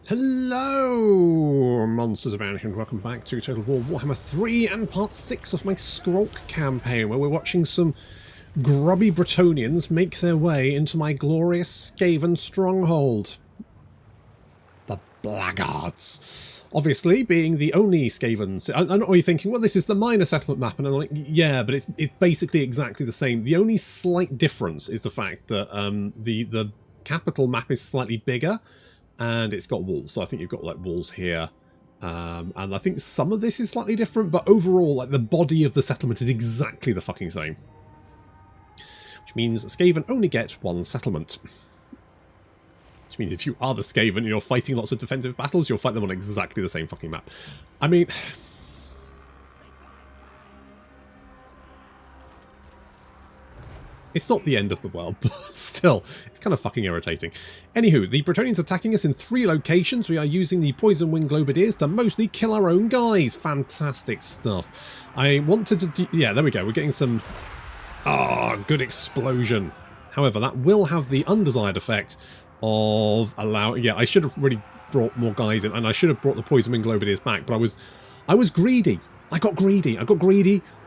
Hello, monsters around here, and welcome back to Total War Warhammer 3 and part 6 of my Skrolk campaign, where we're watching some grubby Bretonians make their way into my glorious Skaven stronghold. The Blackguards. Obviously, being the only Skavens. I know you're thinking, well, this is the minor settlement map, and I'm like, yeah, but it's basically exactly the same. The only slight difference is the fact that the capital map is slightly bigger, and it's got walls. So I think you've got like walls here, and I think some of this is slightly different, but overall, like, the body of the settlement is exactly the fucking same. Which means Skaven only get one settlement. Which means if you are the Skaven and you're fighting lots of defensive battles, you'll fight them on exactly the same fucking map. I mean, it's not the end of the world, but still, it's kind of fucking irritating. Anywho, the Bretonians attacking us in 3 locations. We are using the Poison Wing Globadiers to mostly kill our own guys. Fantastic stuff. I wanted to do... Yeah, there we go. We're getting some... good explosion. However, that will have the undesired effect of allowing... Yeah, I should have really brought more guys in, and I should have brought the Poison Wing Globadiers back, but I was greedy. I got greedy.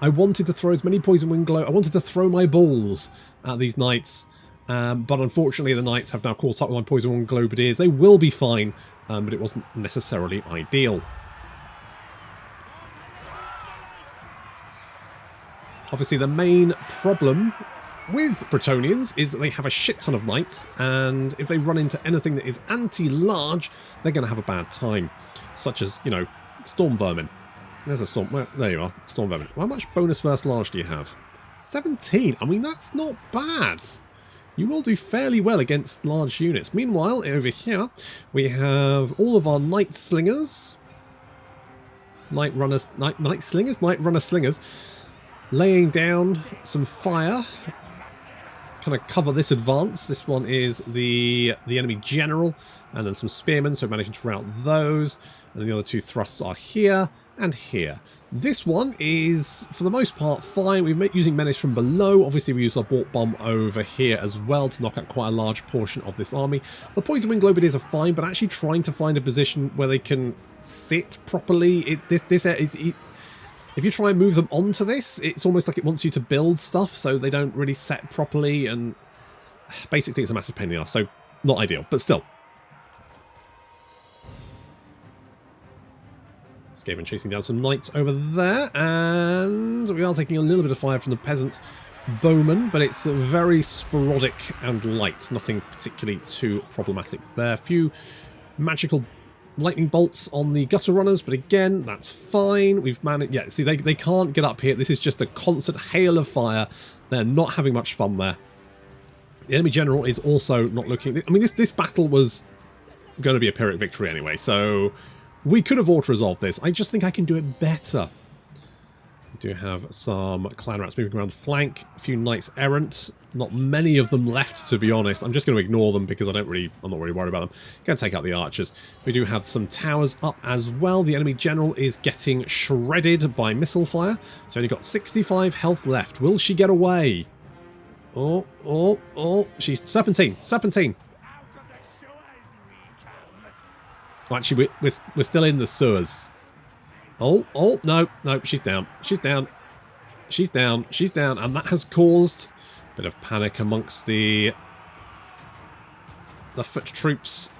I wanted to throw as many Poison Wing I wanted to throw my balls at these knights. But unfortunately, the knights have now caught up with my Poison Wing Globadiers. They will be fine, but it wasn't necessarily ideal. Obviously, the main problem with Bretonians is that they have a shit ton of knights, and if they run into anything that is anti-large, they're going to have a bad time. Such as, you know, Storm Vermin. There's a storm. Well, there you are. Storm Vermin. How much bonus versus large do you have? 17. I mean, that's not bad. You will do fairly well against large units. Meanwhile, over here, we have all of our Night Slingers. Night Runner Slingers. Laying down some fire. Kind of cover this advance. This one is the enemy general. And then some spearmen, so managing to rout those. And the other 2 thrusts are here and here. This one is, for the most part, fine. We're using menace from below. Obviously, we use our Bork Bomb over here as well to knock out quite a large portion of this army. The Poison Wing Globadiers are fine, but actually trying to find a position where they can sit properly. If you try and move them onto this, it's almost like it wants you to build stuff, so they don't really set properly, and basically it's a massive pain in the ass, so not ideal, but still. Skaven chasing down some knights over there, and we are taking a little bit of fire from the peasant bowman, but it's very sporadic and light, nothing particularly too problematic there. A few magical lightning bolts on the gutter runners, but again, that's fine. We've managed... Yeah, see, they can't get up here. This is just a constant hail of fire. They're not having much fun there. The enemy general is also not looking... I mean, this battle was going to be a Pyrrhic victory anyway, so we could have auto-resolved this. I just think I can do it better. We do have some clan rats moving around the flank, a few knights errant. Not many of them left, to be honest. I'm just going to ignore them because I'm not really worried about them. Going to take out the archers. We do have some towers up as well. The enemy general is getting shredded by missile fire. She's only got 65 health left. Will she get away? Oh. She's Serpentine. Actually, we're still in the sewers. Oh, no, she's down. And that has caused a bit of panic amongst the foot troops.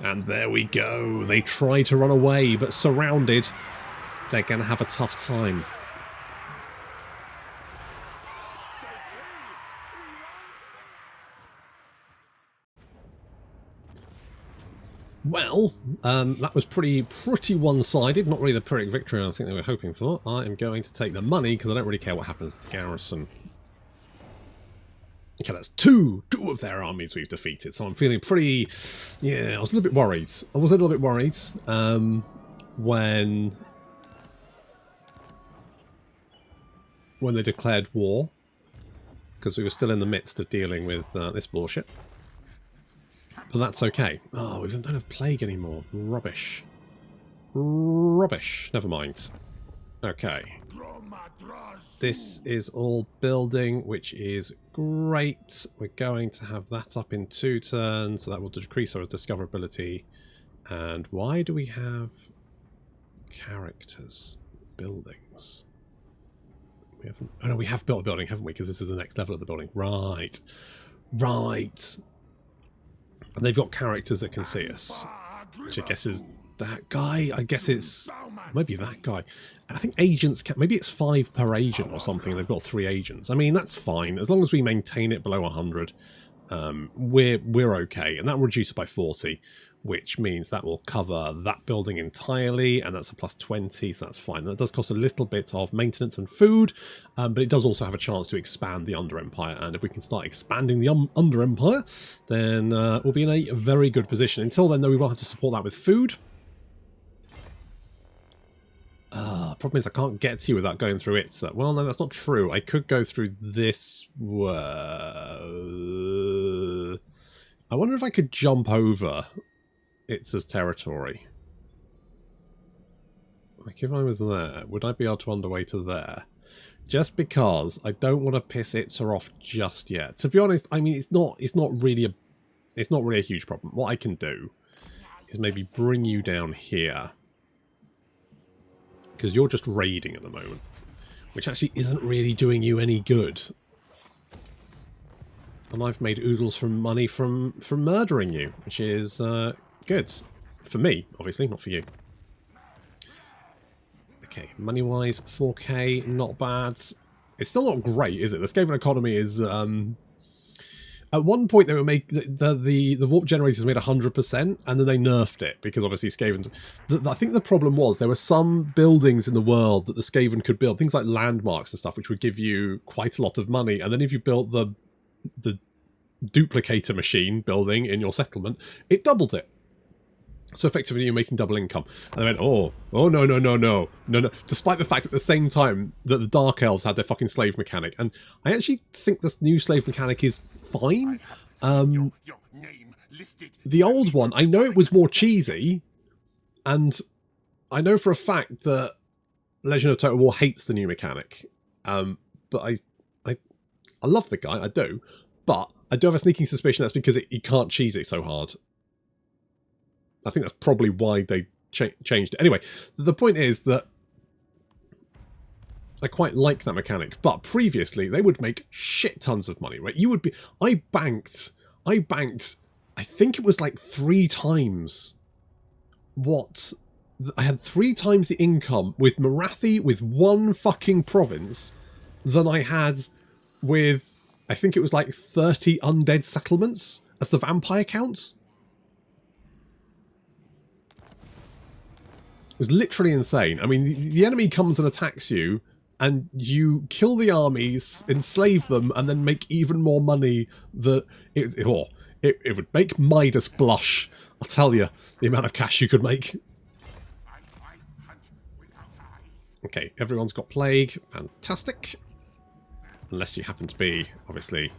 And there we go. They try to run away, but surrounded, they're going to have a tough time. Well, that was pretty one-sided. Not really the Pyrrhic victory I think they were hoping for. I am going to take the money because I don't really care what happens to the garrison. Okay, that's two of their armies we've defeated, so I'm feeling pretty... Yeah, I was a little bit worried. When they declared war, because we were still in the midst of dealing with this bullshit. But that's okay. Oh, we don't have plague anymore. Rubbish. Never mind. Okay. This is all building, which is great. We're going to have that up in 2 turns, so that will decrease our discoverability. And why do we have characters, buildings? We haven't. Oh no, we have built a building, haven't we? Because this is the next level of the building. Right. Right. And they've got characters that can see us. Which I guess is that guy. I guess it's maybe that guy. I think agents can. Maybe it's 5 per agent or something. They've got 3 agents. I mean, that's fine. As long as we maintain it below 100, we're okay. And that will reduce it by 40. Which means that will cover that building entirely, and that's a plus 20, so that's fine. That does cost a little bit of maintenance and food, but it does also have a chance to expand the Under Empire, and if we can start expanding the Under Empire, then we'll be in a very good position. Until then, though, we will have to support that with food. Problem is I can't get to you without going through it. So, well, no, that's not true. I could go through this. I wonder if I could jump over It's territory. Like if I was there, would I be able to underway to there? Just because I don't want to piss Itza off just yet. To be honest, I mean it's not really a huge problem. What I can do is maybe bring you down here. Because you're just raiding at the moment. Which actually isn't really doing you any good. And I've made oodles from money from murdering you, which is good. For me, obviously, not for you. Okay, money-wise, 4k, not bad. It's still not great, is it? The Skaven economy is... at one point, they were the warp generators made 100%, and then they nerfed it, because obviously Skaven... I think the problem was there were some buildings in the world that the Skaven could build, things like landmarks and stuff, which would give you quite a lot of money, and then if you built the duplicator machine building in your settlement, it doubled it. So effectively you're making double income. And they went, oh no. Despite the fact at the same time that the Dark Elves had their fucking slave mechanic. And I actually think this new slave mechanic is fine. The old one, I know it was more cheesy. And I know for a fact that Legend of Total War hates the new mechanic. But I love the guy, I do. But I do have a sneaking suspicion that's because he can't cheese it so hard. I think that's probably why they changed it. Anyway, the point is that I quite like that mechanic. But previously, they would make shit tons of money, right? You would be... I banked... I think it was like 3 times what... I had 3 times the income with Marathi with 1 fucking province than I had with... I think it was like 30 undead settlements as the vampire counts. It was literally insane. I mean, the enemy comes and attacks you, and you kill the armies, enslave them, and then make even more money. That it would make Midas blush. I'll tell you the amount of cash you could make. Okay, everyone's got plague. Fantastic. Unless you happen to be, obviously,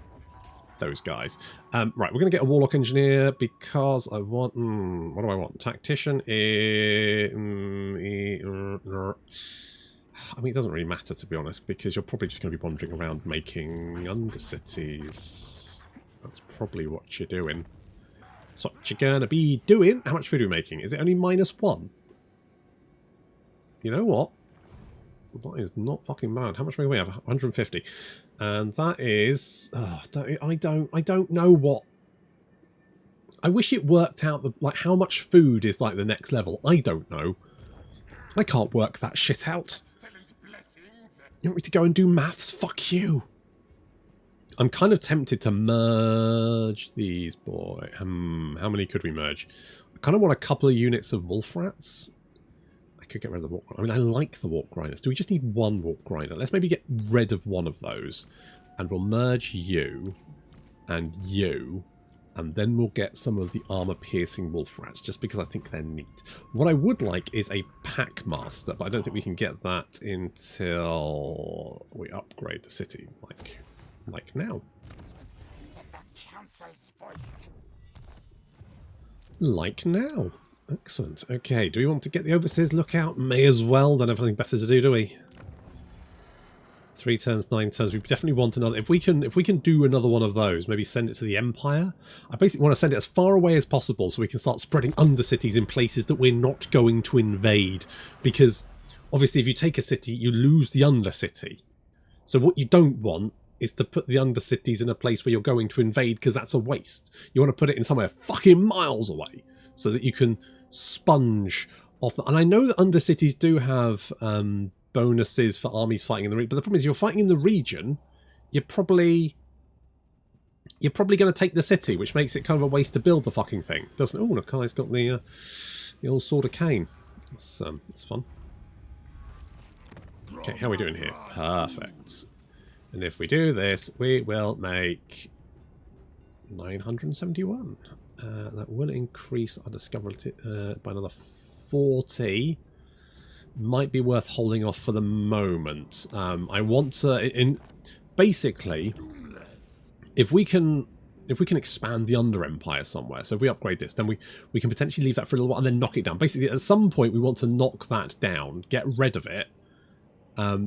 those guys. Right, we're going to get a Warlock Engineer because I want... what do I want? Tactician? I mean, it doesn't really matter, to be honest, because you're probably just going to be wandering around making Undercities. That's probably what you're doing. That's what you're going to be doing. How much food are we making? Is it only -1? You know what? That is not fucking bad. How much do we have? 150. And that is... Oh, I don't know what... I wish it worked out like how much food is like the next level. I don't know. I can't work that shit out. You want me to go and do maths? Fuck you. I'm kind of tempted to merge these, boy. How many could we merge? I kind of want a couple of units of wolf rats. Could get rid of the warp grinder. I mean, I like the warp grinders. Do we just need 1 warp grinder? Let's maybe get rid of 1 of those. And we'll merge you and you. And then we'll get some of the armor-piercing wolf rats, just because I think they're neat. What I would like is a pack master, but I don't think we can get that until we upgrade the city, like now. Like now. Excellent. Okay, do we want to get the Overseer's Lookout? May as well. Don't have anything better to do we? 3 turns, 9 turns. We definitely want another. If we can do another one of those, maybe send it to the Empire. I basically want to send it as far away as possible so we can start spreading Undercities in places that we're not going to invade. Because obviously, if you take a city, you lose the Undercity. So what you don't want is to put the Undercities in a place where you're going to invade, because that's a waste. You want to put it in somewhere fucking miles away so that you can sponge off the. And I know that Undercities do have bonuses for armies fighting in the region, but the problem is you're fighting in the region, you're probably going to take the city, which makes it kind of a waste to build the fucking thing, doesn't it? Oh, Nakai's got the old Sword of Cain. It's fun. Okay, how are we doing here? Perfect. And if we do this, we will make 971. That will increase our discoverability by another 40. Might be worth holding off for the moment. I want to, basically, if we can expand the Under Empire somewhere, so if we upgrade this, then we can potentially leave that for a little while and then knock it down. Basically, at some point, we want to knock that down, get rid of it,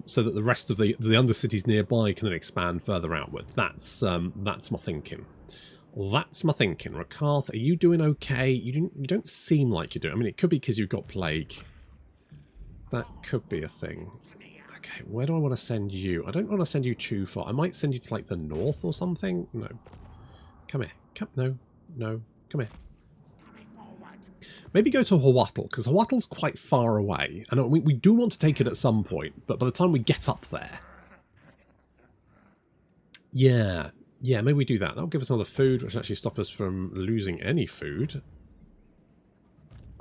so that the rest of the Undercities nearby can then expand further outward. That's my thinking. That's my thinking. Rakarth, are you doing okay? You don't seem like you're doing. I mean, it could be because you've got plague. That could be a thing. Okay, where do I want to send you? I don't want to send you too far. I might send you to like the north or something. No. Come here. No. Come here. Maybe go to Hawatl, because Hawatl's quite far away. And we do want to take it at some point, but by the time we get up there... Yeah, maybe we do that. That'll give us another food, which will actually stop us from losing any food.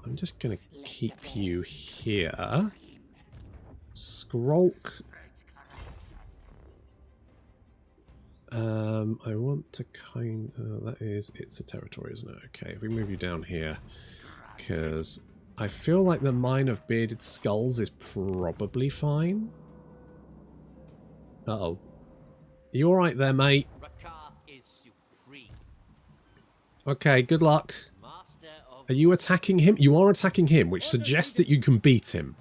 I'm just going to keep you here. Skrolk. I want to kind of... that is... it's a territory, isn't it? Okay, if we move you down here, because I feel like the Mine of Bearded Skulls is probably fine. Uh-oh. Are you alright there, mate? Okay, good luck. Are you attacking him? You are attacking him, which suggests that you can beat him.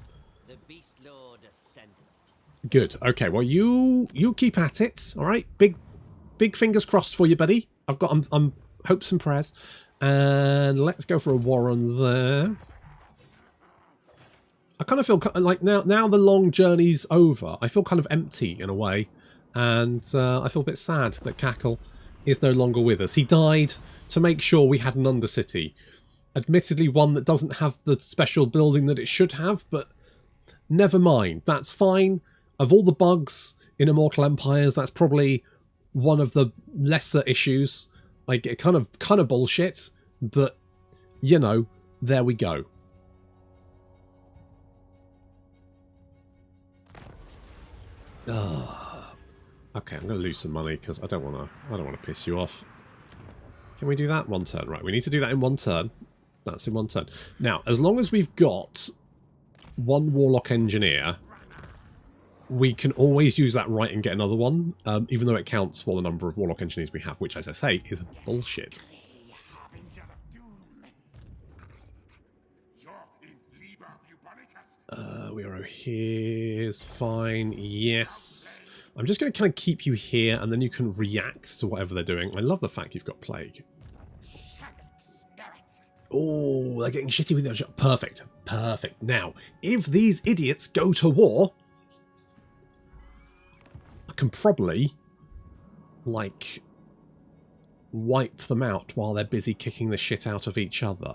Good. Okay, well, you keep at it, alright? Big fingers crossed for you, buddy. I'm hopes and prayers. And let's go for a warren there. I kind of feel like now the long journey's over, I feel kind of empty in a way. And I feel a bit sad that Cackle is no longer with us. He died to make sure we had an Undercity. Admittedly, one that doesn't have the special building that it should have, but never mind. That's fine. Of all the bugs in Immortal Empires, that's probably one of the lesser issues. Like, kind of bullshit, but, you know, there we go. Okay, I'm going to lose some money because I don't want to piss you off. Can we do that one turn? Right, we need to do that in one turn. That's in one turn. Now, as long as we've got one Warlock Engineer, we can always use that right and get another one, even though it counts for the number of Warlock Engineers we have, which, as I say, is bullshit. We are here is fine. Yes. I'm just going to kind of keep you here, and then you can react to whatever they're doing. I love the fact you've got plague. Oh, they're getting shitty with their shot. Perfect. Perfect. Now, if these idiots go to war, I can probably, like, wipe them out while they're busy kicking the shit out of each other.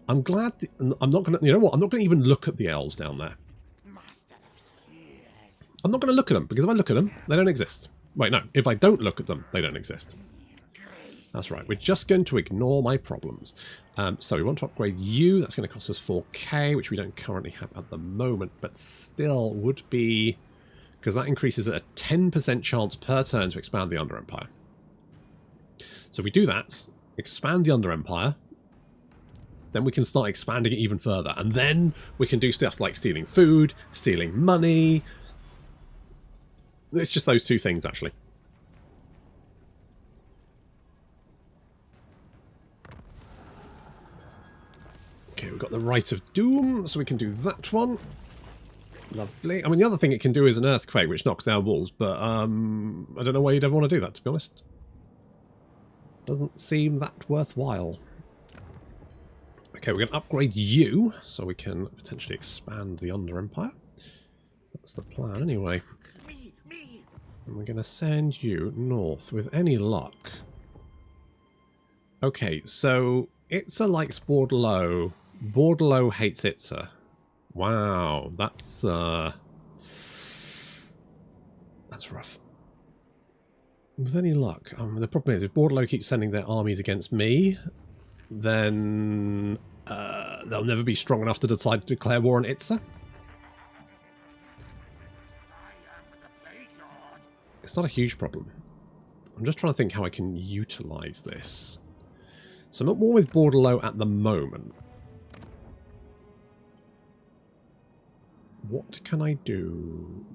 I'm glad... I'm not going to... You know what? I'm not going to even look at the elves down there. I'm not going to look at them, because if I look at them, they don't exist. Wait, no. If I don't look at them, they don't exist. That's right. We're just going to ignore my problems. So we want to upgrade you. That's going to cost us 4k, which we don't currently have at the moment, but still would be... because that increases at a 10% chance per turn to expand the Under Empire. So if we do that, expand the Under Empire, then we can start expanding it even further. And then we can do stuff like stealing food, stealing money. It's just those two things, actually. Okay, we've got the Rite of Doom, so we can do that one. Lovely. I mean, the other thing it can do is an earthquake, which knocks down walls, but I don't know why you'd ever want to do that, to be honest. Doesn't seem that worthwhile. Okay, we're going to upgrade you, so we can potentially expand the Under Empire. That's the plan, anyway. And we're going to send you north with any luck. Okay, so Itza likes Bordeaux. Bordeaux hates Itza. Wow, that's rough. With any luck, the problem is if Bordeaux keeps sending their armies against me, then they'll never be strong enough to decide to declare war on Itza. It's not a huge problem. I'm just trying to think how I can utilise this. So I'm at war with Bordeaux at the moment. What can I do?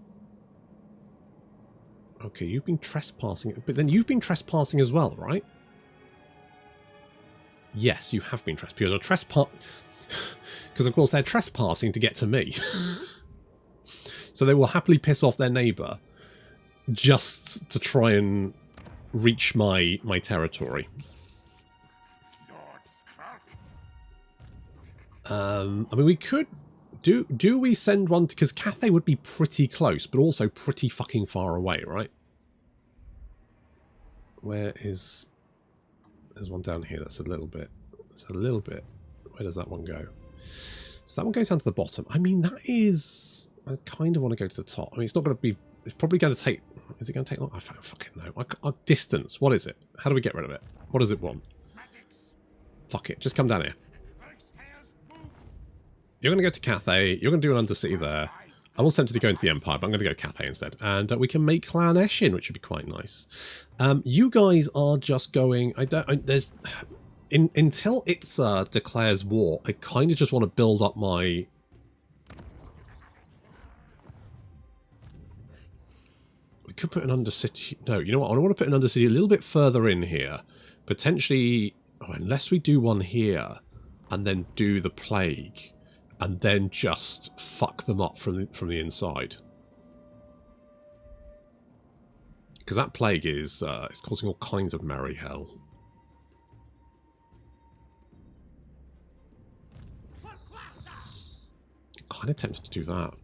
Okay, you've been trespassing, but then you've been trespassing as well, right? Yes, you have been trespassing. Because of course they're trespassing to get to me. So they will happily piss off their neighbour just to try and reach my territory. I mean, we could do we send one because Cathay would be pretty close, but also pretty fucking far away, right? Where is there's one down here that's a little bit. It's a little bit. Where does that one go? So that one goes down to the bottom. I mean, that is. I kind of want to go to the top. I mean, it's not going to be. It's probably going to take. Is it going to take long? I don't fucking know. Distance. What is it? How do we get rid of it? What does it want? Fuck it. Just come down here. You're going to go to Cathay. You're going to do an Undercity there. I was tempted to go into the Empire, but I'm going to go Cathay instead. And we can make Clan Eshin, which would be quite nice. You guys are just going. There's. Until it declares war, I kind of just want to build up my. We could put an Undercity. No, you know what? I want to put an Undercity a little bit further in here. Potentially, unless we do one here and then do the Plague and then just fuck them up from the inside. Because that Plague is it's causing all kinds of merry hell. Kind of tempted to do that.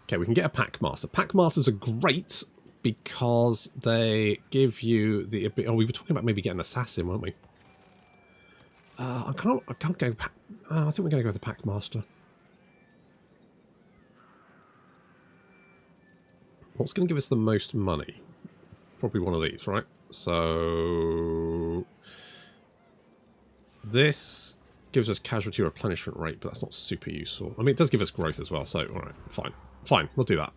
Okay, we can get a Packmaster. Packmasters are great because they give you the ability. Oh, we were talking about maybe getting an assassin, weren't we? I can't go. I think we're going to go with the Packmaster. What's going to give us the most money? Probably one of these, right? So this gives us casualty replenishment rate, but that's not super useful. I mean, it does give us growth as well, so alright, fine. Fine, we'll do that.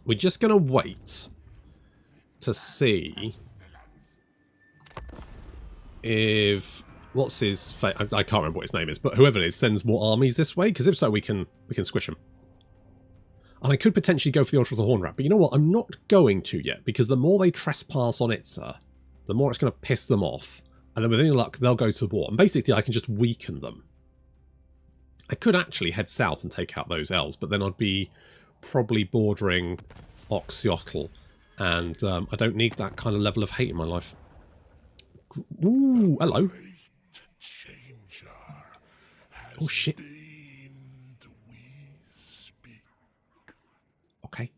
We're just going to wait to see if... What's his... I can't remember what his name is, but whoever it is sends more armies this way, because if so, we can squish them. And I could potentially go for the Altar of the Horn Rat, but you know what? I'm not going to yet, because the more they trespass on Itza, the more it's going to piss them off. And then with any luck, they'll go to war. And basically, I can just weaken them. I could actually head south and take out those elves, but then I'd be probably bordering Oxyotl. And I don't need that kind of level of hate in my life. Ooh, hello. Oh, shit. Okay.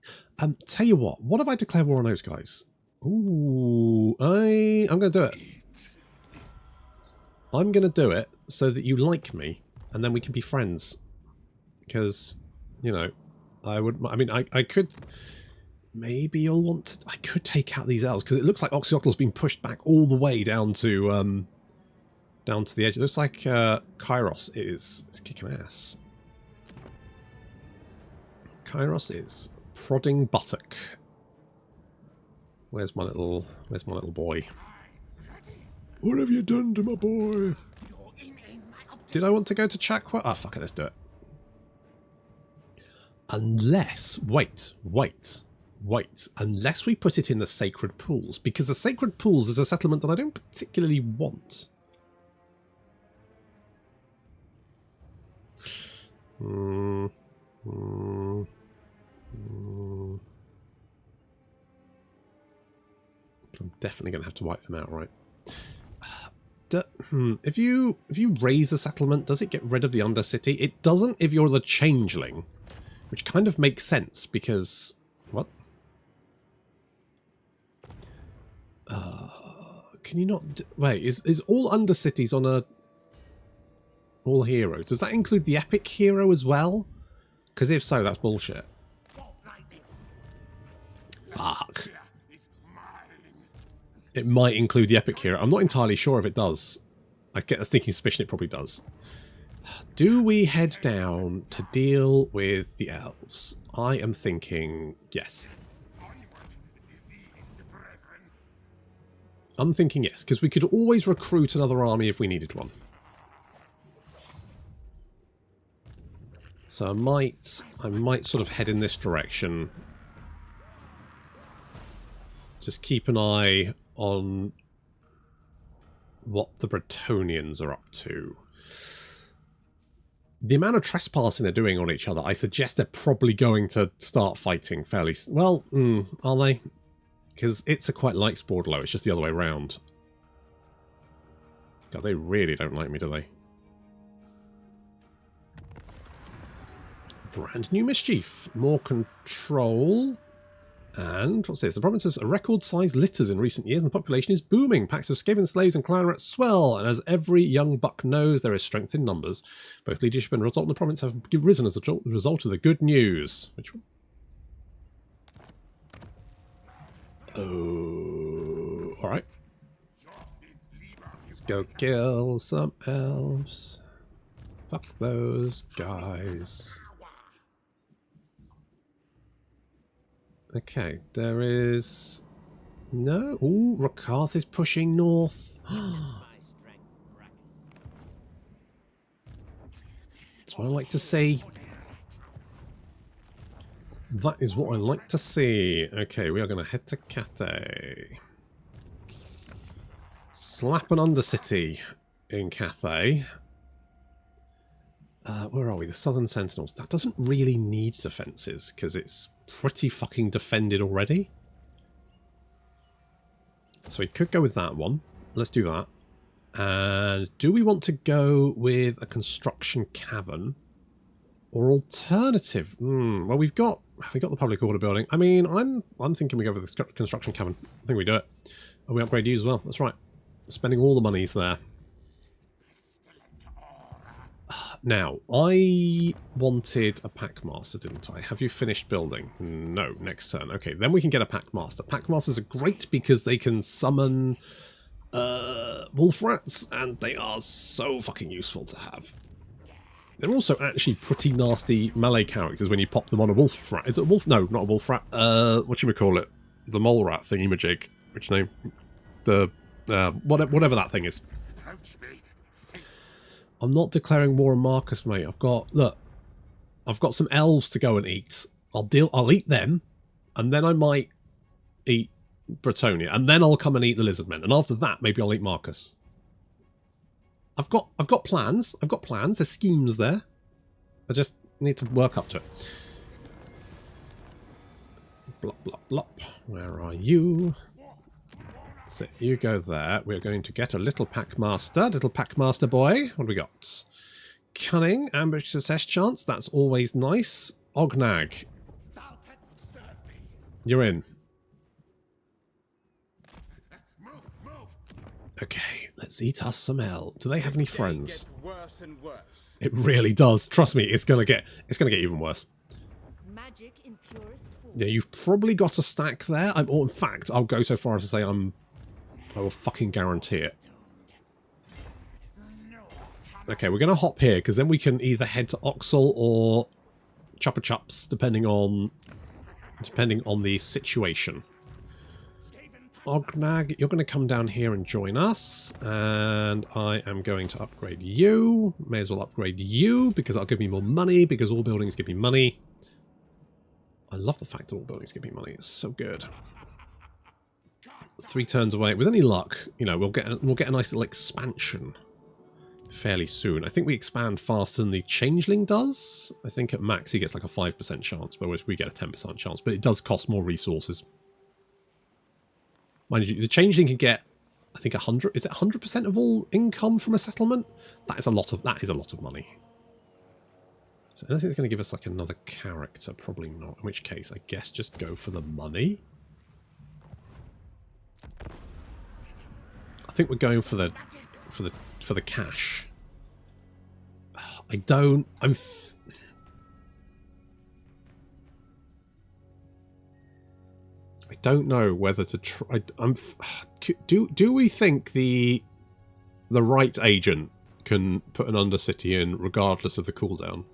Tell you what if I declare war on those guys? Ooh, I'm going to do it. I'm going to do it so that you like me, and then we can be friends. Because, you know, I could... Maybe you'll want to... I could take out these elves, because it looks like Oxyotl's been pushed back all the way down to the edge. It looks like Kairos is kicking ass. Kairos is prodding buttock. Where's my little boy? What have you done to my boy? Did I want to go to Chakwa? Ah, fuck it, let's do it. Unless, wait. Unless we put it in the Sacred Pools, because the Sacred Pools is a settlement that I don't particularly want. Mm, mm, mm. I'm definitely going to have to wipe them out, right? If you raise a settlement, does it get rid of the Undercity? It doesn't if you're the changeling, which kind of makes sense because what? Can you not wait? Is all Undercities on a all heroes? Does that include the epic hero as well? Because if so, that's bullshit. Fuck. It might include the epic hero. I'm not entirely sure if it does. I get a sneaking suspicion it probably does. Do we head down to deal with the elves? I am thinking yes. I'm thinking yes, because we could always recruit another army if we needed one. So I might sort of head in this direction. Just keep an eye on what the Bretonians are up to. The amount of trespassing they're doing on each other, I suggest they're probably going to start fighting fairly... Well, are they? Because it's a quite light Spordlow, it's just the other way around. God, they really don't like me, do they? Brand new mischief. More control. And, what's this? The province has record-sized litters in recent years and the population is booming. Packs of Skaven slaves and clan rats swell. And as every young buck knows, there is strength in numbers. Both leadership and result in the province have risen as a result of the good news. Which one? Oh, alright. Let's go kill some elves. Fuck those guys. Okay, there is... No? Ooh, Rakarth is pushing north. That's what I like to see. That is what I like to see. Okay, we are going to head to Cathay. Slap an Undercity in Cathay. Where are we? The Southern Sentinels. That doesn't really need defences because it's pretty fucking defended already. So we could go with that one. Let's do that. And do we want to go with a construction cavern or alternative? Well, we've got the public order building. I mean, I'm thinking we go with the construction cavern. I think we do it. And we upgrade you as well. That's right. Spending all the monies there. Now, I wanted a Packmaster, didn't I? Have you finished building? No, next turn. Okay, then we can get a Packmaster. Packmasters are great because they can summon wolf rats, and they are so fucking useful to have. They're also actually pretty nasty melee characters when you pop them on a wolf rat. Is it a wolf? No, not a wolf rat. Whatchamacallit? The mole rat thingy-majig. Which name? The, whatever that thing is. I'm not declaring war on Marcus, mate. I've got some elves to go and eat. I'll eat them, and then I might eat Bretonia, and then I'll come and eat the lizardmen, and after that, maybe I'll eat Marcus. I've got plans. I've got plans. There's schemes there. I just need to work up to it. Blop, blop, blop. Where are you? So you go there. We're going to get a little Packmaster boy. What do we got? Cunning, ambush success chance. That's always nice. Ognag. You're in. Okay, let's eat us some hell. Do they have any friends? Worse and worse. It really does. Trust me, it's gonna get even worse. Magic in purest form. Yeah, you've probably got a stack there. Or in fact, I'll go so far as to say I will fucking guarantee it. Okay, we're going to hop here, because then we can either head to Oxel or Chopper Chops, depending on the situation. Ognag, you're going to come down here and join us, and I am going to upgrade you. May as well upgrade you, because that'll give me more money, because all buildings give me money. I love the fact that all buildings give me money. It's so good. 3 turns away. With any luck, you know, we'll get a nice little expansion. fairly soon. I think we expand faster than the Changeling does. I think at max he gets like a 5% chance, but we get a 10% chance. But it does cost more resources. Mind you, the Changeling can get, I think 100. Is it 100% of all income from a settlement? That is a lot of money. So I don't think it's going to give us like another character. Probably not. In which case, I guess just go for the money. I think we're going for the cash. I don't. I don't know whether to try. Do we think the right agent can put an Undercity in regardless of the cooldown?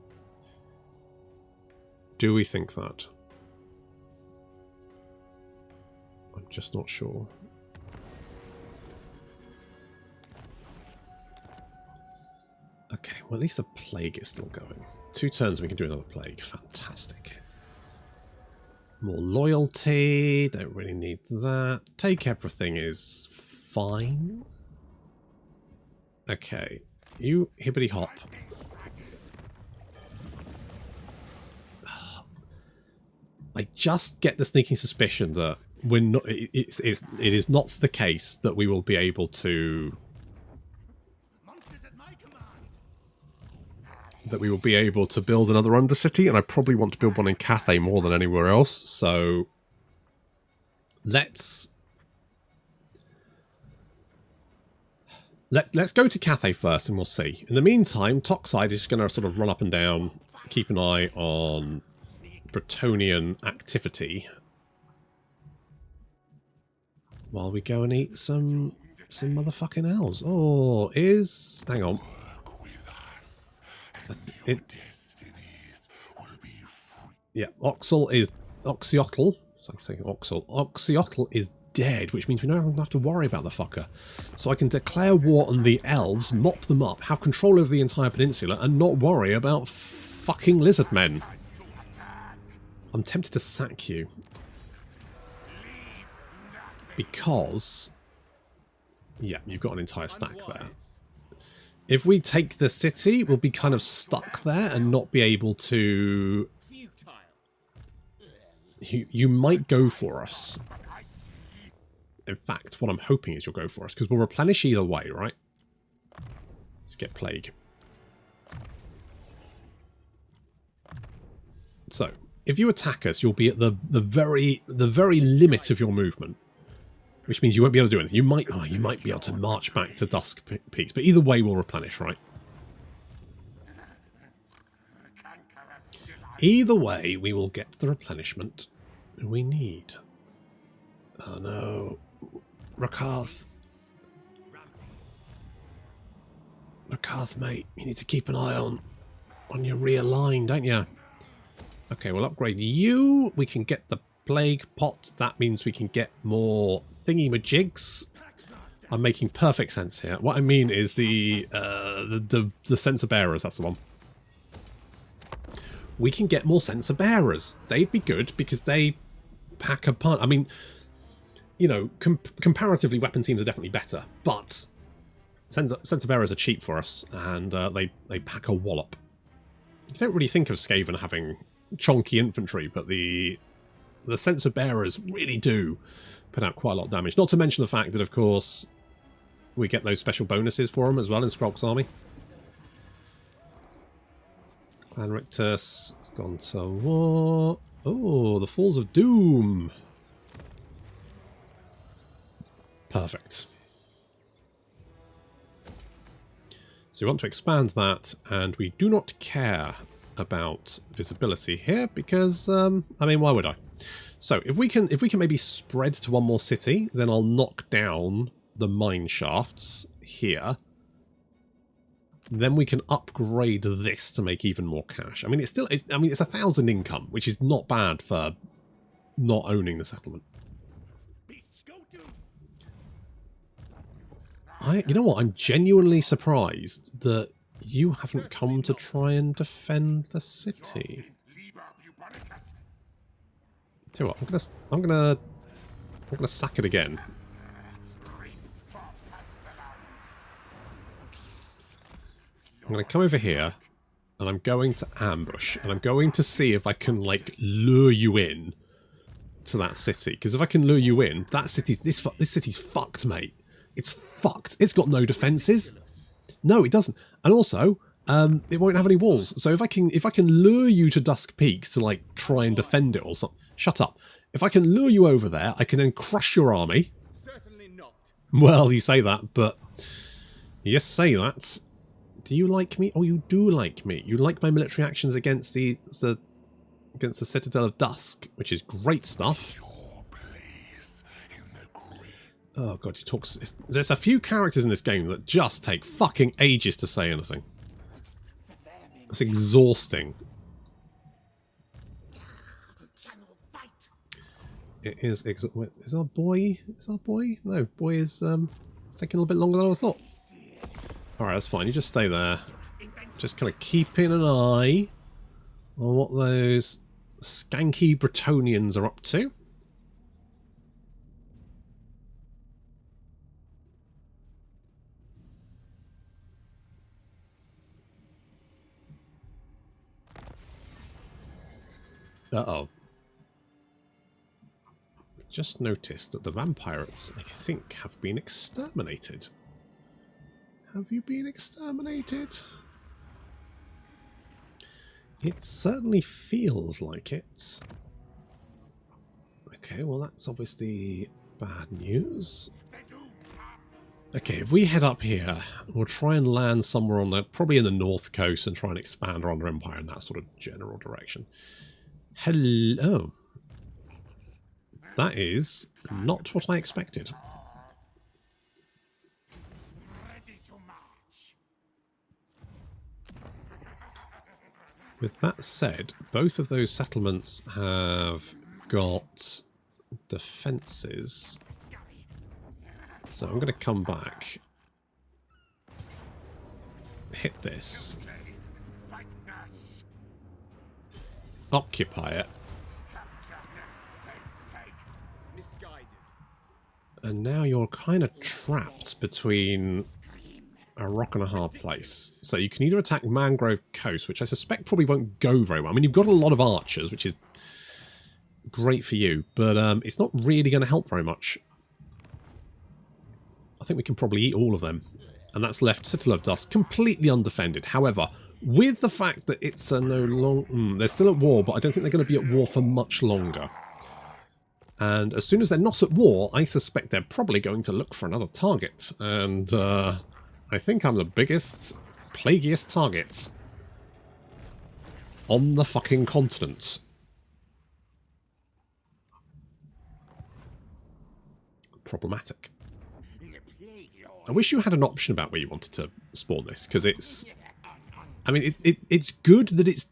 Do we think that? I'm just not sure. Okay, well at least the plague is still going. 2 turns and we can do another plague. Fantastic. More loyalty. Don't really need that. Take everything is fine. Okay. You hibbity hop. I just get the sneaking suspicion that we're not. It is not the case that we will be able to. That we will be able to build another Undercity, and I probably want to build one in Cathay more than anywhere else. So let's go to Cathay first, and we'll see. In the meantime, Toxide is just going to sort of run up and down, keep an eye on Bretonian activity while we go and eat some motherfucking elves. Oh, hang on. Yeah, Oxyotl. So I'm saying Oxyotl is dead, which means we don't have to worry about the fucker. So I can declare war on the elves, mop them up, have control over the entire peninsula, and not worry about fucking lizard men. I'm tempted to sack you. Because... yeah, you've got an entire stack there. If we take the city, we'll be kind of stuck there and not be able to... You might go for us. In fact, what I'm hoping is you'll go for us, because we'll replenish either way, right? Let's get Plague. So, if you attack us, you'll be at the very limit of your movement, which means you won't be able to do anything. You might be able to march back to Dusk Peaks, but either way, we'll replenish, right? Either way, we will get the replenishment we need. Oh no, Rakarth, mate, you need to keep an eye on your rear line, don't you? Okay, we'll upgrade you. We can get the Plague Pot. That means we can get more thingy-majigs. I'm making perfect sense here. What I mean is the sensor bearers. That's the one. We can get more sensor bearers. They'd be good because they pack a punch. I mean, you know, comparatively, weapon teams are definitely better, but sensor bearers are cheap for us, and they pack a wallop. You don't really think of Skaven having chonky infantry, but the sensor bearers really do put out quite a lot of damage. Not to mention the fact that, of course, we get those special bonuses for them as well in Skrolk's army. Clan Rictus has gone to war. Oh, the Falls of Doom. Perfect. So we want to expand that, and we do not care about visibility here because, I mean, why would I? So if we can maybe spread to one more city, then I'll knock down the mine shafts here. Then we can upgrade this to make even more cash. I mean, it's 1,000 income, which is not bad for not owning the settlement. You know what? I'm genuinely surprised that you haven't come to try and defend the city. Tell you what, I'm gonna sack it again. going to come over here, and I'm going to ambush, and I'm going to see if I can, like, lure you in to that city. Because if I can lure you in, that city's this city's fucked, mate. It's fucked. It's got no defences. No, it doesn't. And also, it won't have any walls. So if I can lure you to Dusk Peaks to, like, try and defend it or something. Shut up. If I can lure you over there, I can then crush your army. Certainly not. Well, you say that, but you just say that. Do you like me? Oh, you do like me. You like my military actions against the Citadel of Dusk, which is great stuff. Oh god, he talks. There's a few characters in this game that just take fucking ages to say anything. It's exhausting. It is. Is our boy? Is our boy? No, boy is taking a little bit longer than I thought. Alright, that's fine. You just stay there. Just kind of keeping an eye on what those skanky Bretonians are up to. Uh-oh. Just noticed that the vampires, I think, have been exterminated. Have you been exterminated? It certainly feels like it. Okay, well that's obviously bad news. Okay, if we head up here, we'll try and land somewhere on the, probably in the north coast, and try and expand our empire in that sort of general direction. Hello. That is not what I expected. With that said, both of those settlements have got defences. So I'm going to come back, hit this, occupy it, and now you're kind of trapped between a rock and a hard place. So you can either attack Mangrove Coast, which I suspect probably won't go very well. I mean, you've got a lot of archers, which is great for you, but it's not really going to help very much. I think we can probably eat all of them. And that's left Citadel of Dusk completely undefended. However, with the fact that it's a no long... they're still at war, but I don't think they're going to be at war for much longer. And as soon as they're not at war, I suspect they're probably going to look for another target. And I think I'm the biggest, plaguiest targets on the fucking continent. Problematic. I wish you had an option about where you wanted to spawn this, because it's... I mean, it's good that it's...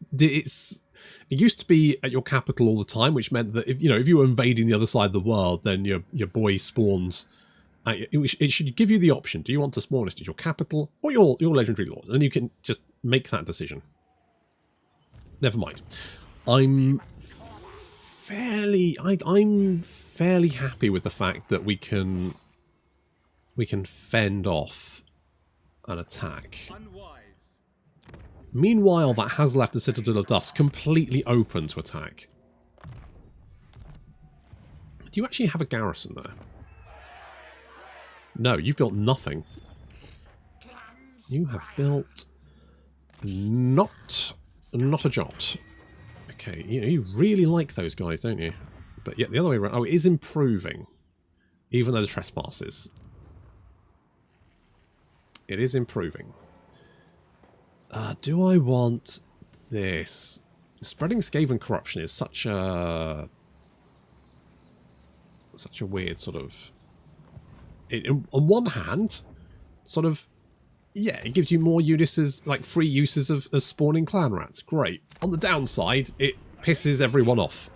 It used to be at your capital all the time, which meant that if you were invading the other side of the world, then your boy spawns. It should give you the option: do you want to spawn this at your capital or your legendary lord? And you can just make that decision. Never mind. I'm fairly happy with the fact that we can fend off an attack. Meanwhile, that has left the Citadel of Dusk completely open to attack. Do you actually have a garrison there? No, you've built nothing. You have built not a jot. Okay, you really like those guys, don't you? But yet the other way around. Oh, it is improving, even though the trespasses. It is improving. Do I want this? Spreading Skaven corruption is such a weird sort of... on one hand, sort of, yeah, it gives you more uses, like free uses of spawning clan rats. Great. On the downside, it pisses everyone off.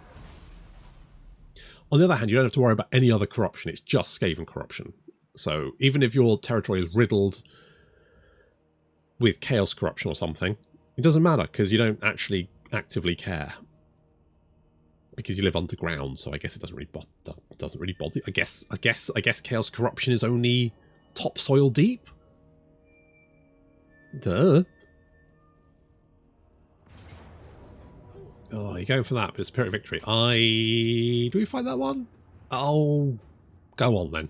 On the other hand, you don't have to worry about any other corruption. It's just Skaven corruption. So even if your territory is riddled with chaos corruption or something, it doesn't matter because you don't actually actively care, because you live underground. So I guess it doesn't really bother. I guess chaos corruption is only topsoil deep. Duh. Oh, you're going for that, but Spirit of Victory. Do we fight that one? Oh, go on then.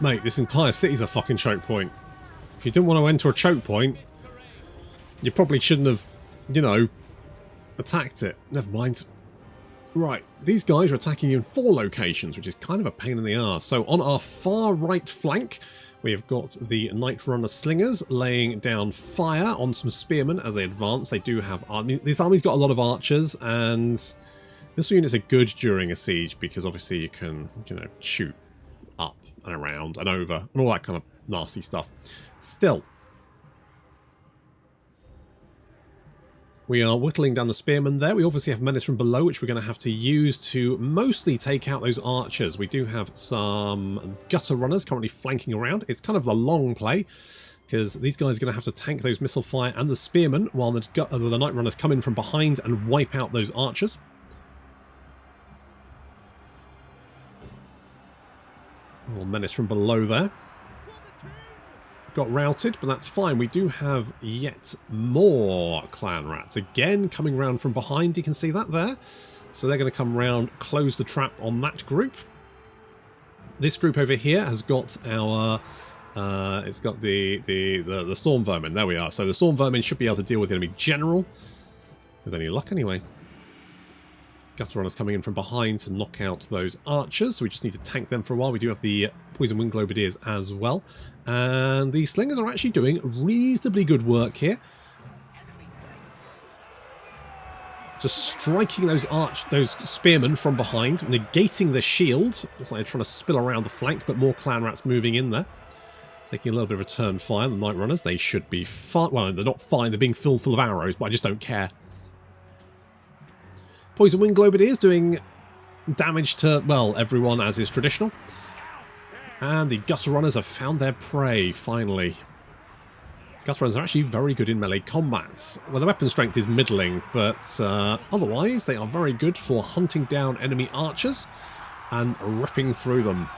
Mate, this entire city's a fucking choke point. If you didn't want to enter a choke point, you probably shouldn't have, you know, attacked it. Never mind. Right, these guys are attacking you in 4 locations, which is kind of a pain in the arse. So on our far right flank, we have got the Night Runner Slingers laying down fire on some spearmen as they advance. They do have army. This army's got a lot of archers, and missile units are good during a siege because obviously you can, you know, shoot up and around and over and all that kind of nasty stuff. Still, we are whittling down the spearmen there. We obviously have menace from below, which we're going to have to use to mostly take out those archers. We do have some gutter runners currently flanking around. It's kind of the long play, because these guys are going to have to tank those missile fire and the spearmen, while the night runners come in from behind and wipe out those archers. A little menace from below there. Got routed, but that's fine. We do have yet more clan rats. Again, coming round from behind. You can see that there. So they're going to come round, close the trap on that group. This group over here has got our... it's got the storm vermin. There we are. So the storm vermin should be able to deal with the enemy general. With any luck, anyway. Gutter runners coming in from behind to knock out those archers, so we just need to tank them for a while. We do have the poison wind globadiers as well, and the slingers are actually doing reasonably good work here. Just striking those spearmen from behind, negating the shield. It's like they're trying to spill around the flank, but more clan rats moving in there. Taking a little bit of return fire. The night runners, they should be fine. Well, they're not fine. They're being filled full of arrows, but I just don't care. Poison Wind Globadiers doing damage to, well, everyone as is traditional. And the Gutter Runners have found their prey, finally. Gutter Runners are actually very good in melee combats. Well, the weapon strength is middling, but otherwise they are very good for hunting down enemy archers and ripping through them.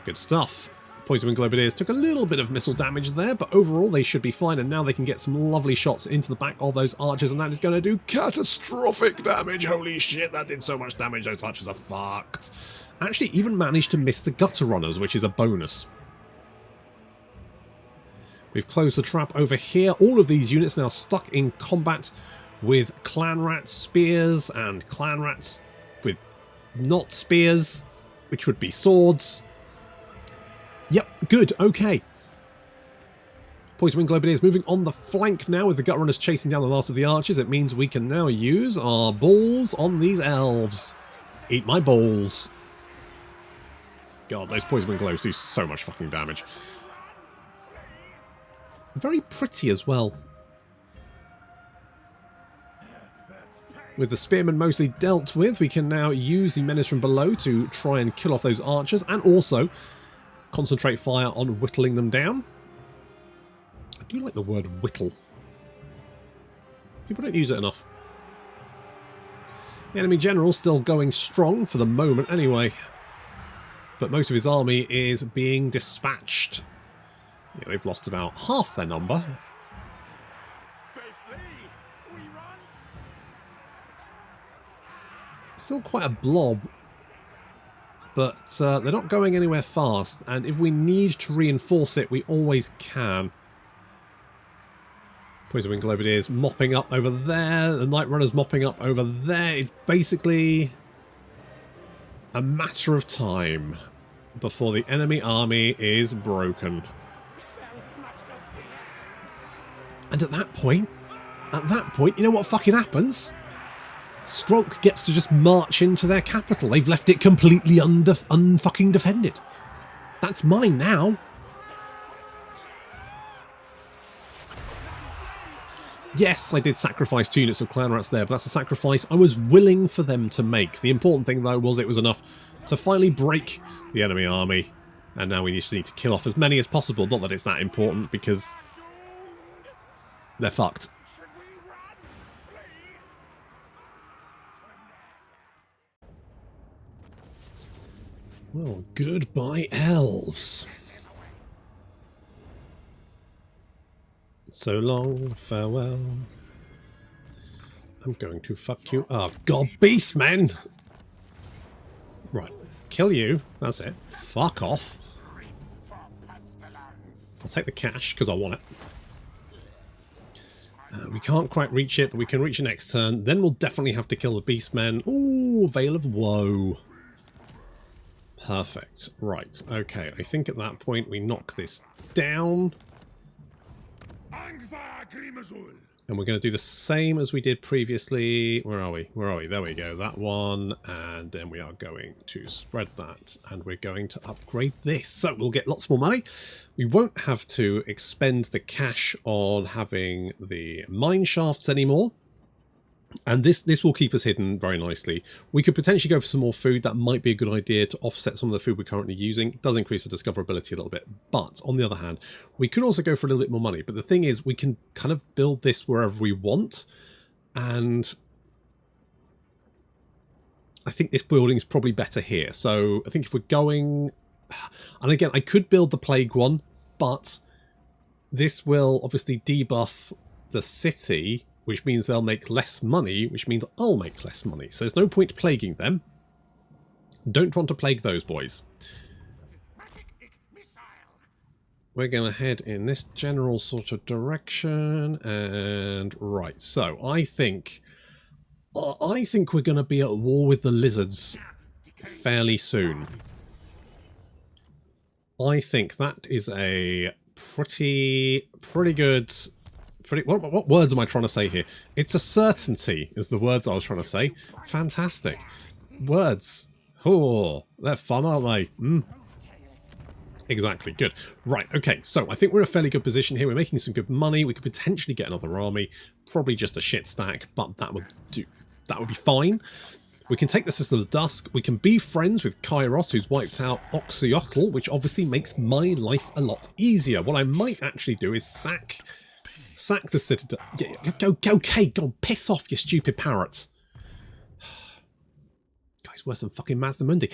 Good stuff. Poison Wind Globadiers took a little bit of missile damage there, but overall they should be fine, and now they can get some lovely shots into the back of those archers, and that is going to do catastrophic damage. Holy shit, that did so much damage. Those archers are fucked. Actually, even managed to miss the gutter runners, which is a bonus. We've closed the trap over here. All of these units now stuck in combat with clan rats spears and clan rats with not spears, which would be swords. Yep, good, okay. Poison Wind Globadiers moving on the flank now with the Gut Runners chasing down the last of the archers. It means we can now use our balls on these elves. Eat my balls. God, those Poison Wind Globes do so much fucking damage. Very pretty as well. With the spearmen mostly dealt with, we can now use the menace from below to try and kill off those archers, and also concentrate fire on whittling them down. I do like the word whittle. People don't use it enough. The enemy general still going strong for the moment anyway. But most of his army is being dispatched. Yeah, they've lost about half their number. Still quite a blob. But they're not going anywhere fast, and if we need to reinforce it, we always can. Poison Wind Globadiers mopping up over there, the Night Runners mopping up over there. It's basically a matter of time before the enemy army is broken. And at that point, you know what fucking happens? Skrolk gets to just march into their capital. They've left it completely unfucking defended. That's mine now. Yes, I did sacrifice 2 units of clan rats there, but that's a sacrifice I was willing for them to make. The important thing, though, was it was enough to finally break the enemy army. And now we just need to kill off as many as possible. Not that it's that important, because they're fucked. Well, goodbye, elves. So long, farewell. I'm going to fuck you up. God, beastmen! Right, kill you. That's it. Fuck off. I'll take the cash, because I want it. We can't quite reach it, but we can reach it next turn. Then we'll definitely have to kill the beastmen. Ooh, Veil of Woe. Perfect. Right, okay. I think at that point we knock this down. And we're going to do the same as we did previously. Where are we? Where are we? There we go. That one. And then we are going to spread that. And we're going to upgrade this. So we'll get lots more money. We won't have to expend the cash on having the mine shafts anymore. And this will keep us hidden very nicely. We could potentially go for some more food. That might be a good idea to offset some of the food we're currently using. It does increase the discoverability a little bit. But on the other hand, we could also go for a little bit more money. But the thing is, we can kind of build this wherever we want. And I think this building is probably better here. So I think if we're going... And again, I could build the plague one, but this will obviously debuff the city, which means they'll make less money, which means I'll make less money. So there's no point plaguing them. Don't want to plague those boys. We're going to head in this general sort of direction. And right, so I think we're going to be at war with the lizards fairly soon. I think that is a pretty good... What words am I trying to say here? It's a certainty, is the words I was trying to say. Fantastic. Words. Oh, they're fun, aren't they? Exactly, good. Right, okay, so I think we're in a fairly good position here. We're making some good money. We could potentially get another army. Probably just a shit stack, but that would do. That would be fine. We can take the Citadel of Dusk. We can be friends with Kairos, who's wiped out Oxyotl, which obviously makes my life a lot easier. What I might actually do is sack the Citadel. Yeah, go, piss off, you stupid parrot. Guy's worse than fucking Mazda Mundi.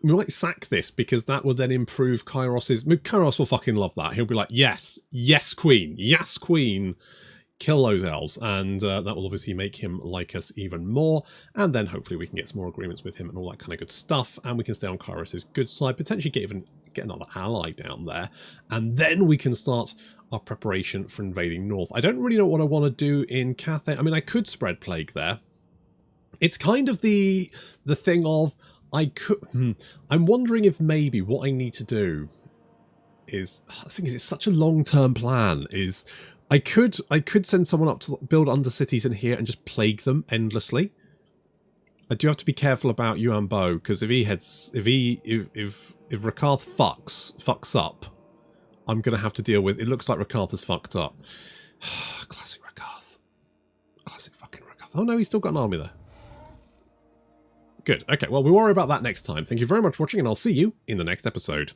We might sack this because that will then improve Kairos's... Kairos will fucking love that. He'll be like, yes, queen, yes, queen. Kill those elves, and that will obviously make him like us even more, and then hopefully we can get some more agreements with him and all that kind of good stuff, and we can stay on Kairos's good side, potentially get another ally down there, and then we can start our preparation for invading north. I don't really know what I want to do in Cathay. I mean, I could spread plague there. It's kind of the thing of I'm wondering if maybe what I need to do is, the thing is, it's such a long-term plan, is I could send someone up to build Undercities in here and just plague them endlessly. I do have to be careful about Yuan Bo, because if Rakarth fucks up, I'm gonna have to deal with. It looks like Rakarth has fucked up. Classic Rakarth. Classic fucking Rakarth. Oh no, he's still got an army there. Good. Okay, well, we'll worry about that next time. Thank you very much for watching, and I'll see you in the next episode.